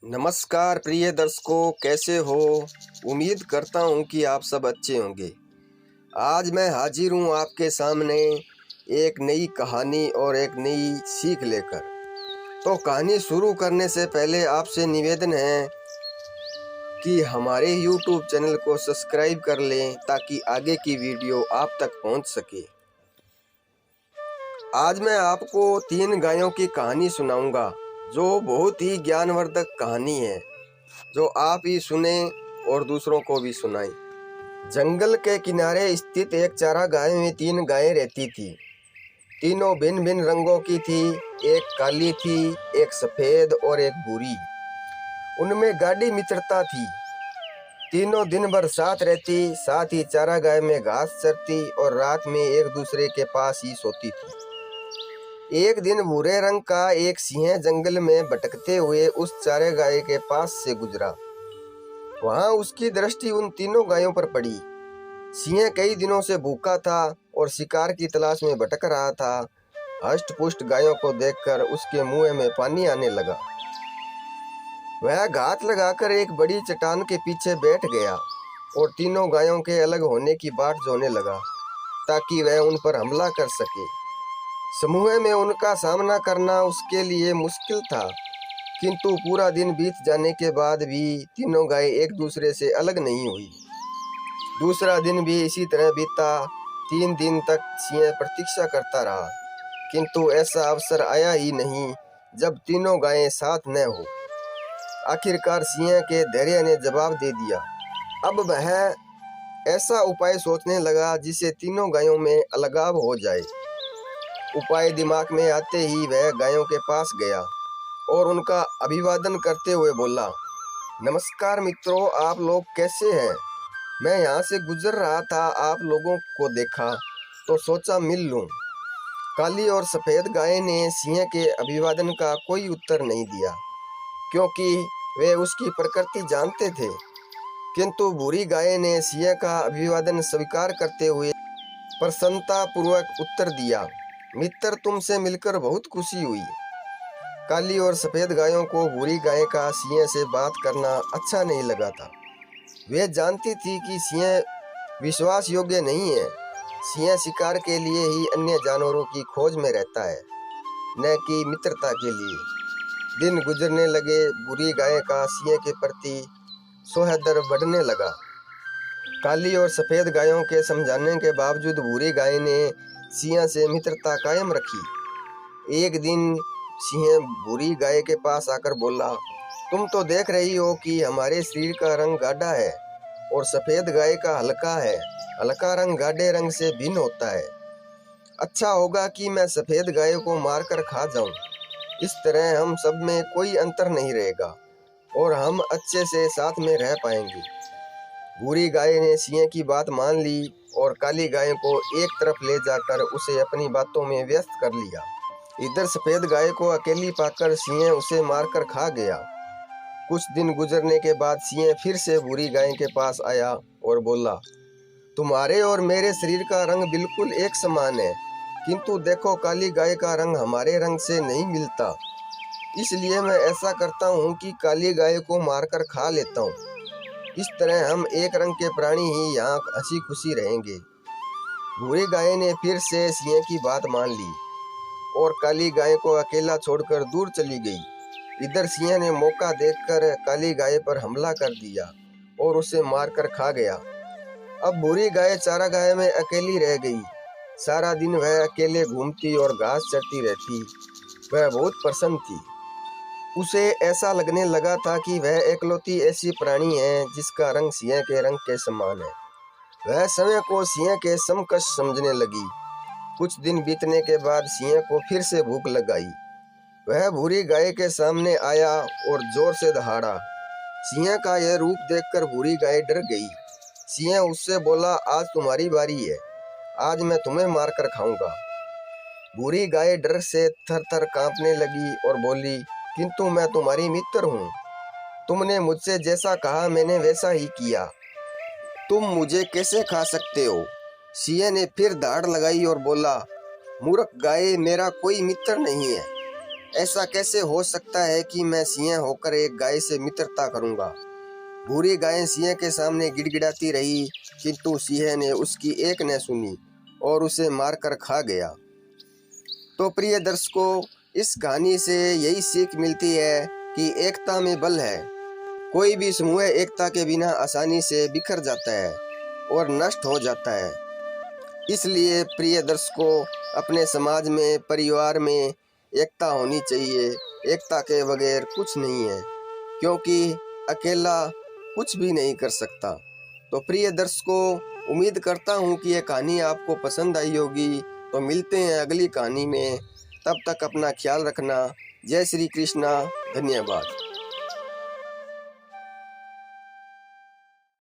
नमस्कार प्रिय दर्शकों, कैसे हो। उम्मीद करता हूँ कि आप सब अच्छे होंगे। आज मैं हाजिर हूँ आपके सामने एक नई कहानी और एक नई सीख लेकर। तो कहानी शुरू करने से पहले आपसे निवेदन है कि हमारे YouTube चैनल को सब्सक्राइब कर लें ताकि आगे की वीडियो आप तक पहुँच सके। आज मैं आपको 3 गायों की कहानी सुनाऊंगा जो बहुत ही ज्ञानवर्धक कहानी है, जो आप ही सुने और दूसरों को भी सुनाएं। जंगल के किनारे स्थित एक चारागाह में 3 गायें रहती थी। तीनों भिन्न भिन्न रंगों की थी। एक काली थी, एक सफेद और एक भूरी। उनमें गाढ़ी मित्रता थी। तीनों दिन भर साथ रहती, साथ ही चारागाह में घास चरती और रात में एक दूसरे के पास ही सोती थी। एक दिन भूरे रंग का एक सिंह जंगल में भटकते हुए उस चारागाह के पास से गुजरा। वहां उसकी दृष्टि उन तीनों गायों पर पड़ी। सिंह कई दिनों से भूखा था और शिकार की तलाश में भटक रहा था। हष्ट-पुष्ट गायों को देखकर उसके मुंह में पानी आने लगा। वह घात लगाकर एक बड़ी चट्टान के पीछे बैठ गया और तीनों गायों के अलग होने की बाट जोहने लगा ताकि वह उन पर हमला कर सके। समूह में उनका सामना करना उसके लिए मुश्किल था, किंतु पूरा दिन बीत जाने के बाद भी तीनों गायें एक दूसरे से अलग नहीं हुई। दूसरा दिन भी इसी तरह बीता। 3 दिन तक सिंह प्रतीक्षा करता रहा, किंतु ऐसा अवसर आया ही नहीं जब तीनों गायें साथ न हो। आखिरकार सिंह के धैर्य ने जवाब दे दिया। अब वह ऐसा उपाय सोचने लगा जिससे तीनों गायों में अलगाव हो जाए। उपाय दिमाग में आते ही वह गायों के पास गया और उनका अभिवादन करते हुए बोला, नमस्कार मित्रों, आप लोग कैसे हैं। मैं यहाँ से गुजर रहा था, आप लोगों को देखा तो सोचा मिल लूं। काली और सफेद गाय ने सिंह के अभिवादन का कोई उत्तर नहीं दिया, क्योंकि वे उसकी प्रकृति जानते थे। किंतु भूरी गाय ने सिंह का अभिवादन स्वीकार करते हुए प्रसन्नता पूर्वक उत्तर दिया, मित्र, तुमसे मिलकर बहुत खुशी हुई। काली और सफेद गायों को भूरी गाय का सिंह से बात करना अच्छा नहीं लगा था। वे जानती थी कि सिंह विश्वास योग्य नहीं है। सिंह शिकार के लिए ही अन्य जानवरों की खोज में रहता है, न कि मित्रता के लिए। दिन गुजरने लगे। भूरी गाय का सिंह के प्रति सौहार्द बढ़ने लगा। काली और सफेद गायों के समझाने के बावजूद भूरी गाय ने सिंह से मित्रता कायम रखी। एक दिन सिंह भूरी गाय के पास आकर बोला, तुम तो देख रही हो कि हमारे शरीर का रंग गाढ़ा है और सफेद गाय का हल्का है। हल्का रंग गाढ़े रंग से भिन्न होता है। अच्छा होगा कि मैं सफेद गाय को मारकर खा जाऊं। इस तरह हम सब में कोई अंतर नहीं रहेगा और हम अच्छे से साथ में रह पाएंगे। भूरी गाय ने सिंह की बात मान ली और काली गाय को एक तरफ ले जाकर उसे अपनी बातों में व्यस्त कर लिया। इधर सफेद गाय को अकेली पाकर सिंह उसे मारकर खा गया। कुछ दिन गुजरने के बाद सिंह फिर से भूरी गाय के पास आया और बोला, तुम्हारे और मेरे शरीर का रंग बिल्कुल एक समान है, किंतु देखो, काली गाय का रंग हमारे रंग से नहीं मिलता। इसलिए मैं ऐसा करता हूँ कि काली गाय को मारकर खा लेता हूँ। इस तरह हम एक रंग के प्राणी ही यहाँ हंसी खुशी रहेंगे। भूरी गाय ने फिर से सिंह की बात मान ली और काली गाय को अकेला छोड़कर दूर चली गई। इधर सिंह ने मौका देखकर काली गाय पर हमला कर दिया और उसे मारकर खा गया। अब भूरी गाय चारागाह में अकेली रह गई। सारा दिन वह अकेले घूमती और घास चरती रहती। वह बहुत प्रसन्न थी। उसे ऐसा लगने लगा था कि वह एकलौती ऐसी प्राणी है जिसका रंग सिंह के रंग के समान है। वह समय को सिंह के समकक्ष समझने लगी। कुछ दिन बीतने के बाद सिंह को फिर से भूख लग आई। वह भूरी गाय के सामने आया और जोर से दहाड़ा। सिंह का यह रूप देखकर भूरी गाय डर गई। सिंह उससे बोला, आज तुम्हारी बारी है, आज मैं तुम्हें मारकर खाऊंगा। भूरी गाय डर से थर-थर कांपने लगी और बोली, किंतु मैं तुम्हारी मित्र हूँ। तुमने मुझसे जैसा कहा मैंने वैसा ही किया। तुम मुझे कैसे खा सकते हो। सिंह ने फिर दहाड़ लगाई और बोला, मूर्ख गाय, मेरा कोई मित्र नहीं है। ऐसा कैसे हो सकता है कि मैं सिंह होकर एक गाय से मित्रता करूंगा। बुरी गाय सिंह के सामने गिड़गिड़ाती रही, किंतु सिंह ने उसकी एक न सुनी और उसे मारकर खा गया। तो प्रिय दर्शकों, इस कहानी से यही सीख मिलती है कि एकता में बल है। कोई भी समूह एकता के बिना आसानी से बिखर जाता है और नष्ट हो जाता है। इसलिए प्रिय दर्शकों, अपने समाज में, परिवार में एकता होनी चाहिए। एकता के बगैर कुछ नहीं है, क्योंकि अकेला कुछ भी नहीं कर सकता। तो प्रिय दर्शकों, उम्मीद करता हूँ कि यह कहानी आपको पसंद आई होगी। तो मिलते हैं अगली कहानी में, तब तक अपना ख्याल रखना। जय श्री कृष्णा, धन्यवाद।